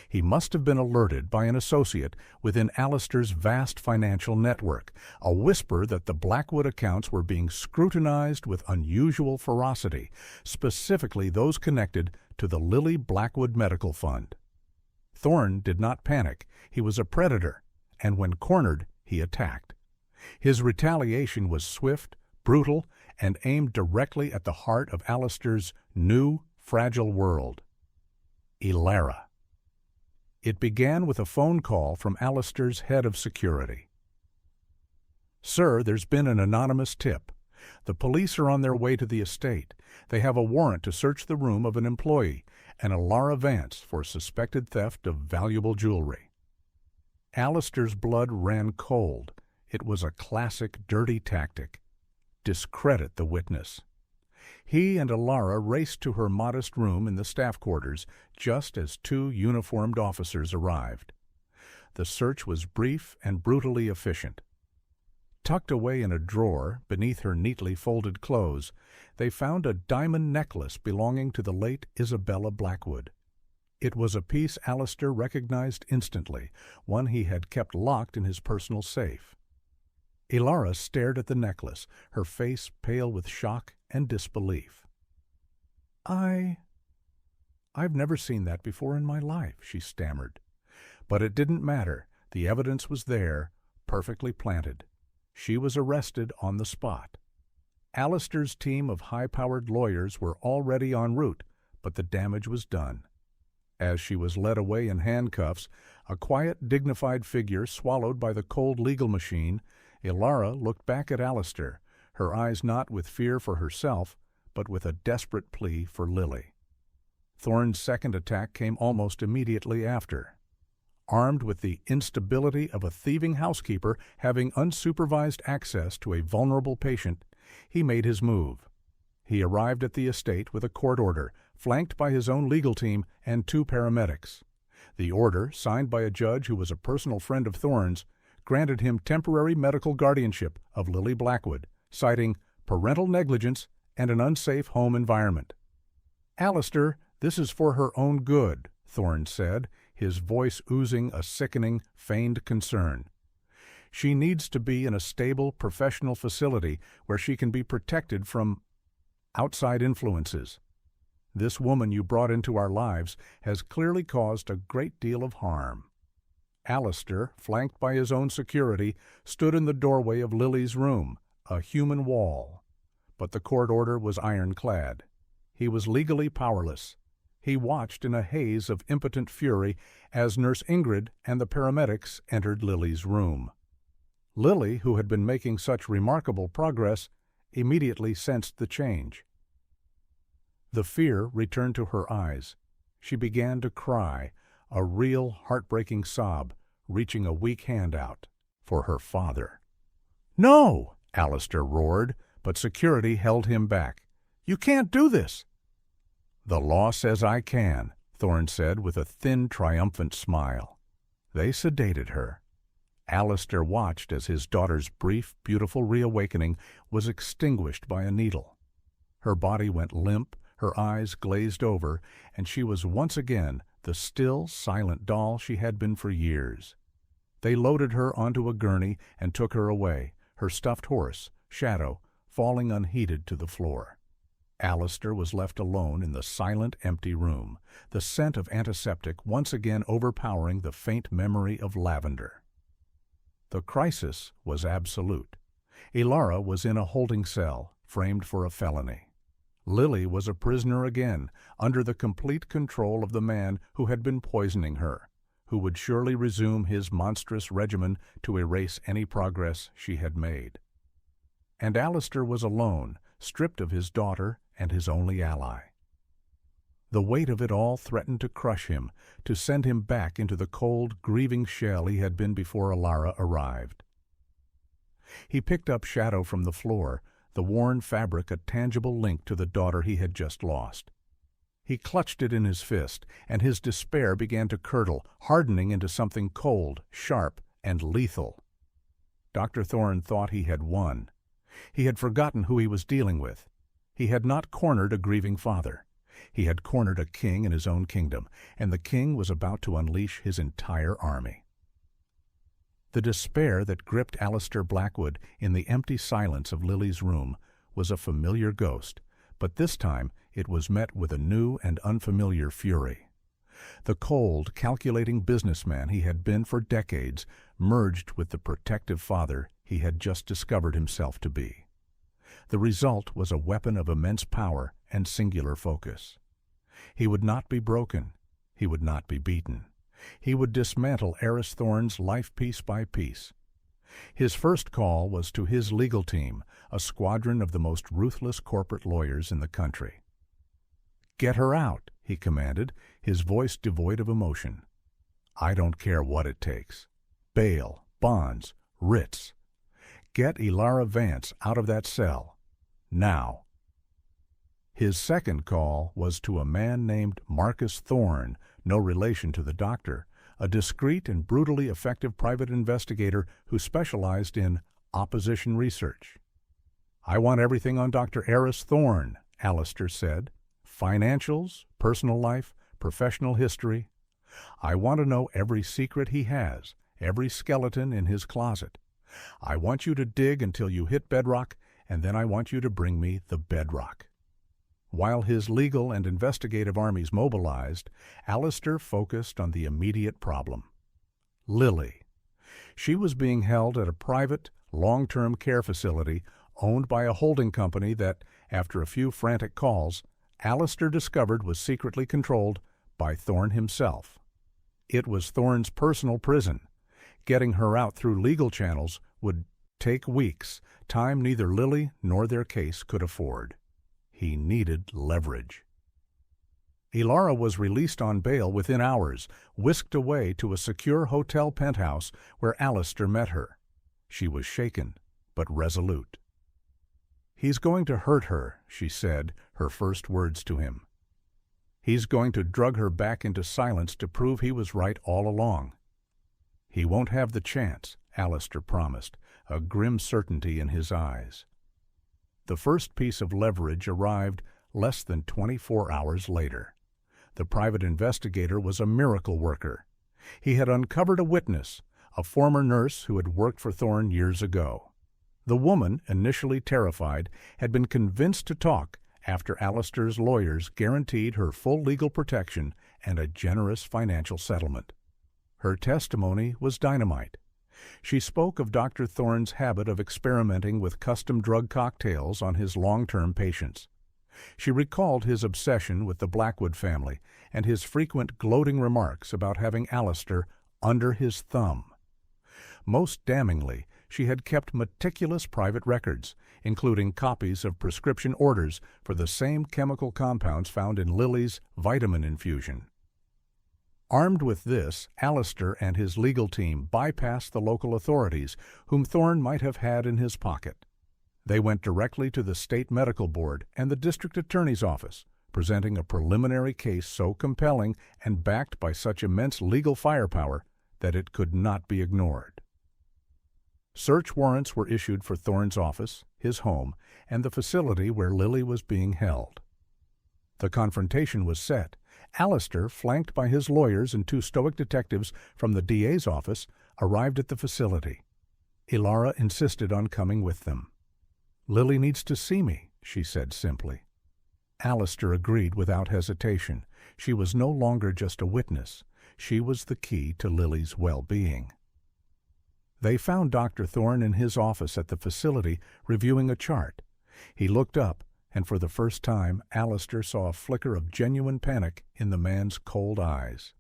He must have been alerted by an associate within Alistair's vast financial network, a whisper that the Blackwood accounts were being scrutinized with unusual ferocity, specifically those connected to the Lily Blackwood Medical Fund. Thorne did not panic. He was a predator, and when cornered, he attacked. His retaliation was swift, brutal, and aimed directly at the heart of Alistair's new, fragile world. Elara. It began with a phone call from Alistair's head of security. "Sir, there's been an anonymous tip. The police are on their way to the estate. They have a warrant to search the room of an employee, an Elara Vance, for suspected theft of valuable jewelry." Alistair's blood ran cold. It was a classic dirty tactic. Discredit the witness. He and Elara raced to her modest room in the staff quarters just as two uniformed officers arrived. The search was brief and brutally efficient. Tucked away in a drawer beneath her neatly folded clothes, they found a diamond necklace belonging to the late Isabella Blackwood. It was a piece Alistair recognized instantly, one he had kept locked in his personal safe. Elara stared at the necklace, her face pale with shock and disbelief. I've never seen that before in my life," she stammered. But it didn't matter. The evidence was there, perfectly planted. She was arrested on the spot. Alistair's team of high-powered lawyers were already en route, but the damage was done. As she was led away in handcuffs, a quiet, dignified figure swallowed by the cold legal machine, Elara looked back at Alistair, her eyes not with fear for herself, but with a desperate plea for Lily. Thorne's second attack came almost immediately after. Armed with the instability of a thieving housekeeper having unsupervised access to a vulnerable patient, he made his move. He arrived at the estate with a court order, flanked by his own legal team and two paramedics. The order, signed by a judge who was a personal friend of Thorne's, granted him temporary medical guardianship of Lily Blackwood, citing parental negligence and an unsafe home environment. "Alistair, this is for her own good," Thorne said, his voice oozing a sickening, feigned concern. "She needs to be in a stable, professional facility where she can be protected from outside influences. This woman you brought into our lives has clearly caused a great deal of harm." Alistair, flanked by his own security, stood in the doorway of Lily's room, a human wall. But the court order was ironclad. He was legally powerless. He watched in a haze of impotent fury as Nurse Ingrid and the paramedics entered Lily's room. Lily, who had been making such remarkable progress, immediately sensed the change. The fear returned to her eyes. She began to cry, a real heartbreaking sob, reaching a weak hand out for her father. "No!" Alistair roared, but security held him back. "You can't do this!" "The law says I can," Thorne said with a thin, triumphant smile. They sedated her. Alistair watched as his daughter's brief, beautiful reawakening was extinguished by a needle. Her body went limp, her eyes glazed over, and she was once again the still, silent doll she had been for years. They loaded her onto a gurney and took her away, her stuffed horse, Shadow, falling unheeded to the floor. Alistair was left alone in the silent, empty room, the scent of antiseptic once again overpowering the faint memory of lavender. The crisis was absolute. Ilara was in a holding cell, framed for a felony. Lily was a prisoner again, under the complete control of the man who had been poisoning her, who would surely resume his monstrous regimen to erase any progress she had made. And Alistair was alone, stripped of his daughter and his only ally. The weight of it all threatened to crush him, to send him back into the cold, grieving shell he had been before Ilara arrived. He picked up Shadow from the floor, the worn fabric a tangible link to the daughter he had just lost. He clutched it in his fist, and his despair began to curdle, hardening into something cold, sharp, and lethal. Dr. Thorne thought he had won. He had forgotten who he was dealing with. He had not cornered a grieving father. He had cornered a king in his own kingdom, and the king was about to unleash his entire army. The despair that gripped Alistair Blackwood in the empty silence of Lily's room was a familiar ghost, but this time it was met with a new and unfamiliar fury. The cold, calculating businessman he had been for decades merged with the protective father he had just discovered himself to be. The result was a weapon of immense power and singular focus. He would not be broken. He would not be beaten. He would dismantle Eris Thorne's life piece by piece. His first call was to his legal team, a squadron of the most ruthless corporate lawyers in the country. "Get her out," he commanded, his voice devoid of emotion. "I don't care what it takes. Bail, bonds, writs. Get Ilara Vance out of that cell. Now." His second call was to a man named Marcus Thorne, no relation to the doctor, a discreet and brutally effective private investigator who specialized in opposition research. "I want everything on Dr. Eris Thorne," Alistair said. "Financials, personal life, professional history. I want to know every secret he has, every skeleton in his closet. I want you to dig until you hit bedrock, and then I want you to bring me the bedrock." While his legal and investigative armies mobilized, Alistair focused on the immediate problem. Lily. She was being held at a private, long-term care facility owned by a holding company that, after a few frantic calls, Alistair discovered was secretly controlled by Thorne himself. It was Thorne's personal prison. Getting her out through legal channels would take weeks, time neither Lily nor their case could afford. He needed leverage. Ilara was released on bail within hours, whisked away to a secure hotel penthouse where Alistair met her. She was shaken, but resolute. "He's going to hurt her," she said, her first words to him. "He's going to drug her back into silence to prove he was right all along." "He won't have the chance," Alistair promised, a grim certainty in his eyes. The first piece of leverage arrived less than 24 hours later. The private investigator was a miracle worker. He had uncovered a witness, a former nurse who had worked for Thorne years ago. The woman, initially terrified, had been convinced to talk after Alistair's lawyers guaranteed her full legal protection and a generous financial settlement. Her testimony was dynamite. She spoke of Dr. Thorne's habit of experimenting with custom drug cocktails on his long-term patients. She recalled his obsession with the Blackwood family and his frequent gloating remarks about having Alistair under his thumb. Most damningly, she had kept meticulous private records, including copies of prescription orders for the same chemical compounds found in Lily's vitamin infusion. Armed with this, Alistair and his legal team bypassed the local authorities, whom Thorne might have had in his pocket. They went directly to the state medical board and the district attorney's office, presenting a preliminary case so compelling and backed by such immense legal firepower that it could not be ignored. Search warrants were issued for Thorne's office, his home, and the facility where Lily was being held. The confrontation was set. Alistair, flanked by his lawyers and two stoic detectives from the DA's office, arrived at the facility. Ilara insisted on coming with them. "Lily needs to see me," she said simply. Alistair agreed without hesitation. She was no longer just a witness. She was the key to Lily's well-being. They found Dr. Thorne in his office at the facility reviewing a chart. He looked up, and for the first time Alistair saw a flicker of genuine panic in the man's cold eyes.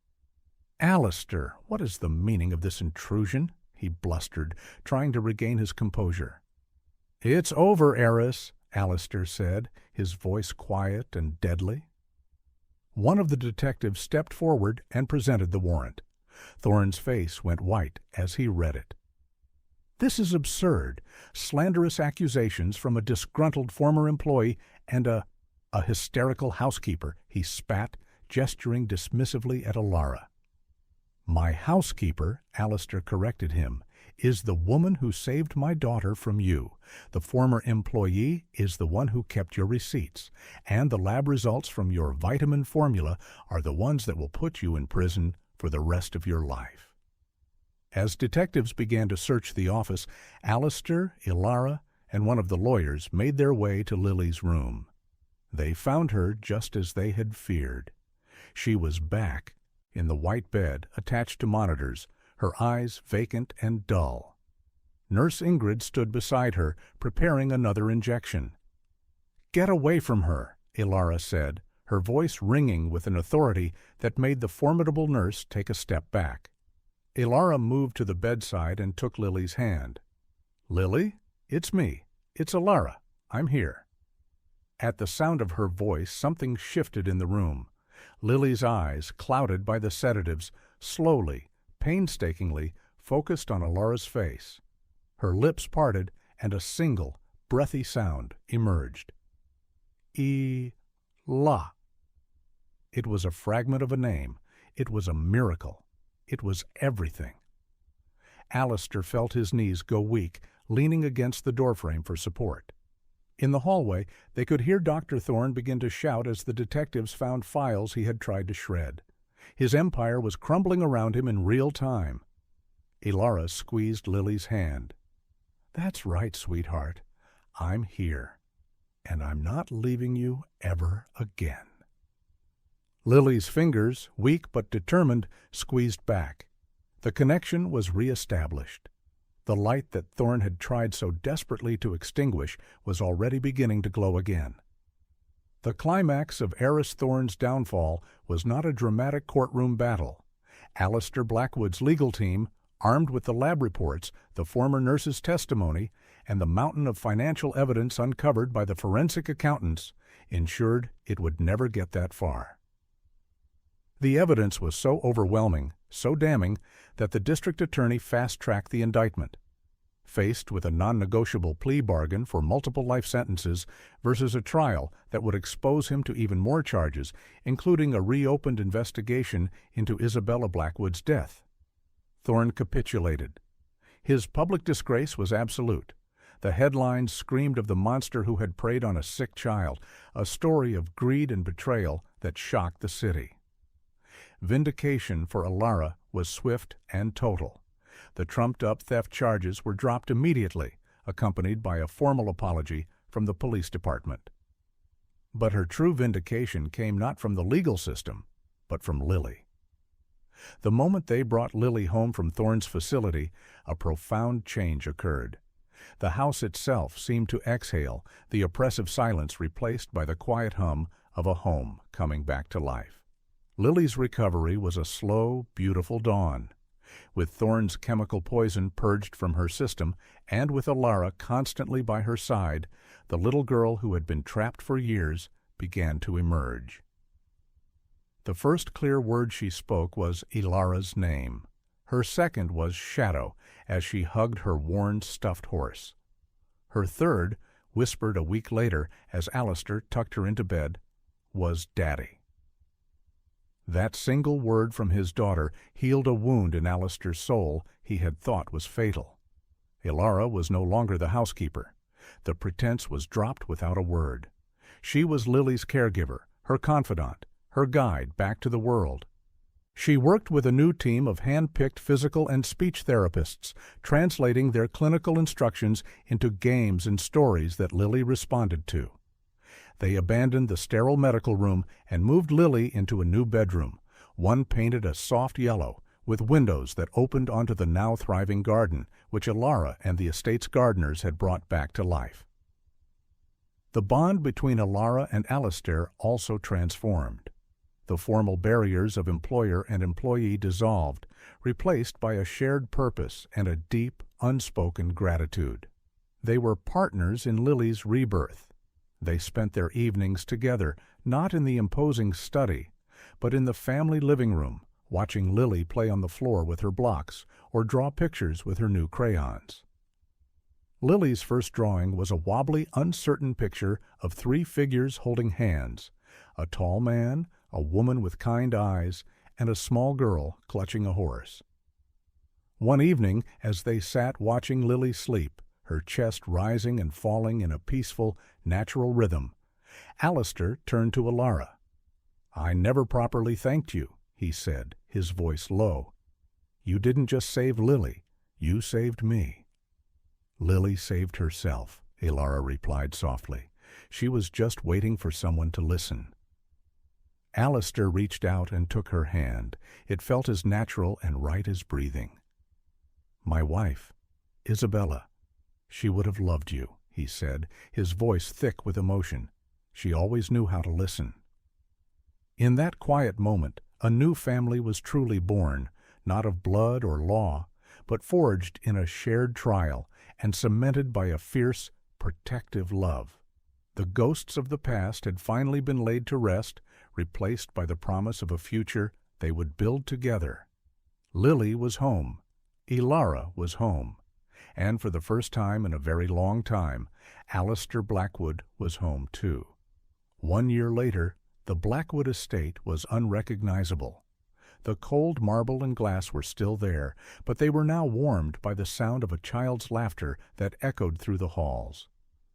"Alistair, what is the meaning of this intrusion?" he blustered, trying to regain his composure. "It's over, heiress," Alistair said, his voice quiet and deadly. One of the detectives stepped forward and presented the warrant. Thorne's face went white as he read it. "This is absurd. Slanderous accusations from a disgruntled former employee and a hysterical housekeeper," he spat, gesturing dismissively at Ilara. "My housekeeper," Alistair corrected him, "is the woman who saved my daughter from you. The former employee is the one who kept your receipts, and the lab results from your vitamin formula are the ones that will put you in prison for the rest of your life." As detectives began to search the office, Alistair, Ilara, and one of the lawyers made their way to Lily's room. They found her just as they had feared. She was back, in the white bed, attached to monitors, her eyes vacant and dull. Nurse Ingrid stood beside her, preparing another injection. "Get away from her," Ilara said, her voice ringing with an authority that made the formidable nurse take a step back. Ilara moved to the bedside and took Lily's hand. "Lily, it's me. It's Ilara. I'm here." At the sound of her voice, something shifted in the room. Lily's eyes, clouded by the sedatives, slowly, painstakingly focused on Ilara's face. Her lips parted, and a single, breathy sound emerged. "E-la." It was a fragment of a name. It was a miracle. It was everything. Alistair felt his knees go weak, leaning against the doorframe for support. In the hallway, they could hear Dr. Thorne begin to shout as the detectives found files he had tried to shred. His empire was crumbling around him in real time. Ilara squeezed Lily's hand. "That's right, sweetheart. I'm here, and I'm not leaving you ever again." Lily's fingers, weak but determined, squeezed back. The connection was re-established. The light that Thorne had tried so desperately to extinguish was already beginning to glow again. The climax of Heiress Thorne's downfall was not a dramatic courtroom battle. Alistair Blackwood's legal team, armed with the lab reports, the former nurse's testimony, and the mountain of financial evidence uncovered by the forensic accountants, ensured it would never get that far. The evidence was so overwhelming, so damning, that the district attorney fast-tracked the indictment. Faced with a non-negotiable plea bargain for multiple life sentences versus a trial that would expose him to even more charges, including a reopened investigation into Isabella Blackwood's death, Thorne capitulated. His public disgrace was absolute. The headlines screamed of the monster who had preyed on a sick child, a story of greed and betrayal that shocked the city. Vindication for Ilara was swift and total. The trumped-up theft charges were dropped immediately, accompanied by a formal apology from the police department. But her true vindication came not from the legal system, but from Lily. The moment they brought Lily home from Thorne's facility, a profound change occurred. The house itself seemed to exhale, the oppressive silence replaced by the quiet hum of a home coming back to life. Lily's recovery was a slow, beautiful dawn. With Thorne's chemical poison purged from her system, and with Ilara constantly by her side, the little girl who had been trapped for years began to emerge. The first clear word she spoke was Ilara's name. Her second was Shadow, as she hugged her worn stuffed horse. Her third, whispered a week later as Alistair tucked her into bed, was Daddy. That single word from his daughter healed a wound in Alistair's soul he had thought was fatal. Ilara was no longer the housekeeper. The pretense was dropped without a word. She was Lily's caregiver, her confidant, her guide back to the world. She worked with a new team of hand-picked physical and speech therapists, translating their clinical instructions into games and stories that Lily responded to. They abandoned the sterile medical room and moved Lily into a new bedroom, one painted a soft yellow, with windows that opened onto the now thriving garden, which Ilara and the estate's gardeners had brought back to life. The bond between Ilara and Alistair also transformed. The formal barriers of employer and employee dissolved, replaced by a shared purpose and a deep, unspoken gratitude. They were partners in Lily's rebirth. They spent their evenings together, not in the imposing study, but in the family living room, watching Lily play on the floor with her blocks or draw pictures with her new crayons. Lily's first drawing was a wobbly, uncertain picture of three figures holding hands: a tall man, a woman with kind eyes, and a small girl clutching a horse. One evening, as they sat watching Lily sleep, her chest rising and falling in a peaceful, natural rhythm, Alistair turned to Ilara. "I never properly thanked you," he said, his voice low. "You didn't just save Lily, you saved me." "Lily saved herself," Ilara replied softly. "She was just waiting for someone to listen." Alistair reached out and took her hand. It felt as natural and right as breathing. "My wife, Isabella. She would have loved you," he said, his voice thick with emotion. "She always knew how to listen." In that quiet moment, a new family was truly born, not of blood or law, but forged in a shared trial and cemented by a fierce, protective love. The ghosts of the past had finally been laid to rest, replaced by the promise of a future they would build together. Lily was home. Ilara was home. And for the first time in a very long time, Alistair Blackwood was home too. 1 year later, the Blackwood estate was unrecognizable. The cold marble and glass were still there, but they were now warmed by the sound of a child's laughter that echoed through the halls.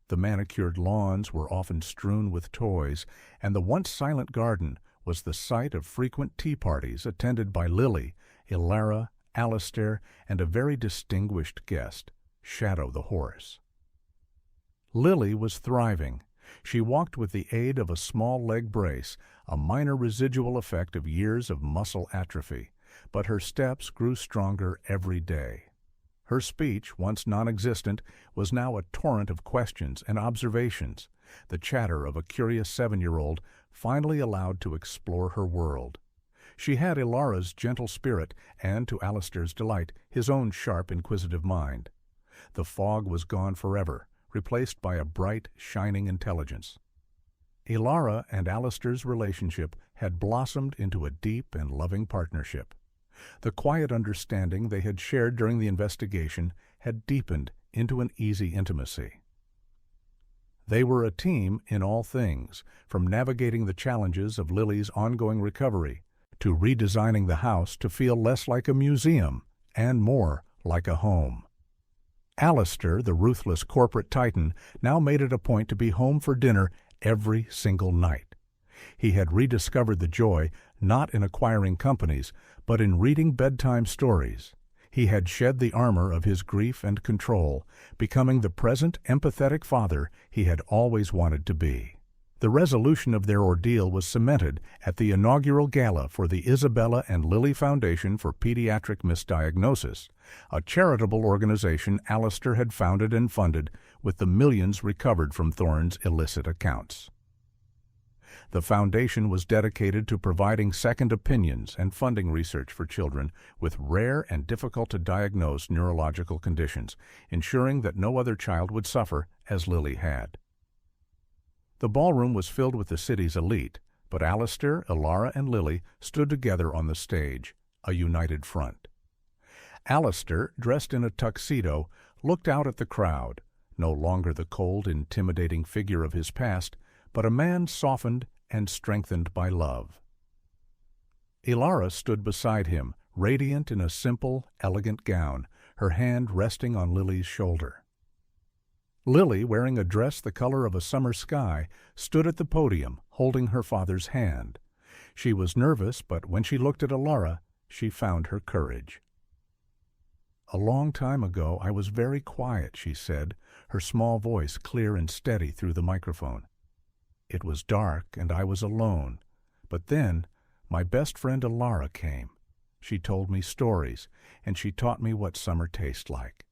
The manicured lawns were often strewn with toys, and the once silent garden was the site of frequent tea parties attended by Lily, Ilara, Alistair, and a very distinguished guest, Shadow the horse. Lily was thriving. She walked with the aid of a small leg brace, a minor residual effect of years of muscle atrophy, but her steps grew stronger every day. Her speech, once non-existent, was now a torrent of questions and observations, the chatter of a curious 7-year-old finally allowed to explore her world. She had Ilara's gentle spirit and, to Alistair's delight, his own sharp, inquisitive mind. The fog was gone forever, replaced by a bright, shining intelligence. Ilara and Alistair's relationship had blossomed into a deep and loving partnership. The quiet understanding they had shared during the investigation had deepened into an easy intimacy. They were a team in all things, from navigating the challenges of Lily's ongoing recovery to redesigning the house to feel less like a museum and more like a home. Alistair, the ruthless corporate titan, now made it a point to be home for dinner every single night. He had rediscovered the joy not in acquiring companies, but in reading bedtime stories. He had shed the armor of his grief and control, becoming the present, empathetic father he had always wanted to be. The resolution of their ordeal was cemented at the inaugural gala for the Isabella and Lily Foundation for Pediatric Misdiagnosis, a charitable organization Alistair had founded and funded with the millions recovered from Thorne's illicit accounts. The foundation was dedicated to providing second opinions and funding research for children with rare and difficult-to-diagnose neurological conditions, ensuring that no other child would suffer as Lily had. The ballroom was filled with the city's elite, but Alistair, Ilara, and Lily stood together on the stage, a united front. Alistair, dressed in a tuxedo, looked out at the crowd, no longer the cold, intimidating figure of his past, but a man softened and strengthened by love. Ilara stood beside him, radiant in a simple, elegant gown, her hand resting on Lily's shoulder. Lily, wearing a dress the color of a summer sky, stood at the podium, holding her father's hand. She was nervous, but when she looked at Ilara, she found her courage. "A long time ago I was very quiet," she said, her small voice clear and steady through the microphone. "It was dark and I was alone, but then my best friend Ilara came. She told me stories, and she taught me what summer tastes like."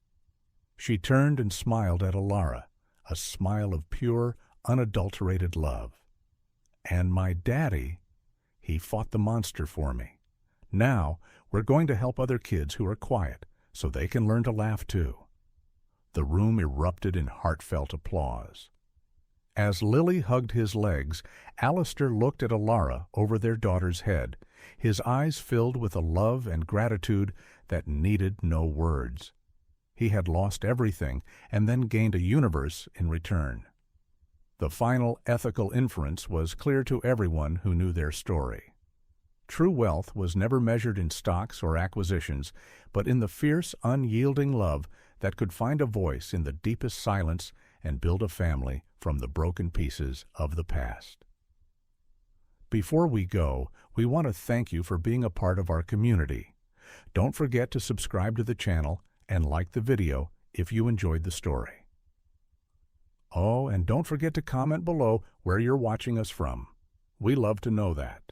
She turned and smiled at Ilara, a smile of pure, unadulterated love. "And my daddy, he fought the monster for me. Now we're going to help other kids who are quiet, so they can learn to laugh too." The room erupted in heartfelt applause. As Lily hugged his legs, Alistair looked at Ilara over their daughter's head, his eyes filled with a love and gratitude that needed no words. He had lost everything and then gained a universe in return. The final ethical inference was clear to everyone who knew their story. True wealth was never measured in stocks or acquisitions, but in the fierce, unyielding love that could find a voice in the deepest silence and build a family from the broken pieces of the past. Before we go, we want to thank you for being a part of our community. Don't forget to subscribe to the channel and like the video if you enjoyed the story. Oh, and don't forget to comment below where you're watching us from. We love to know that.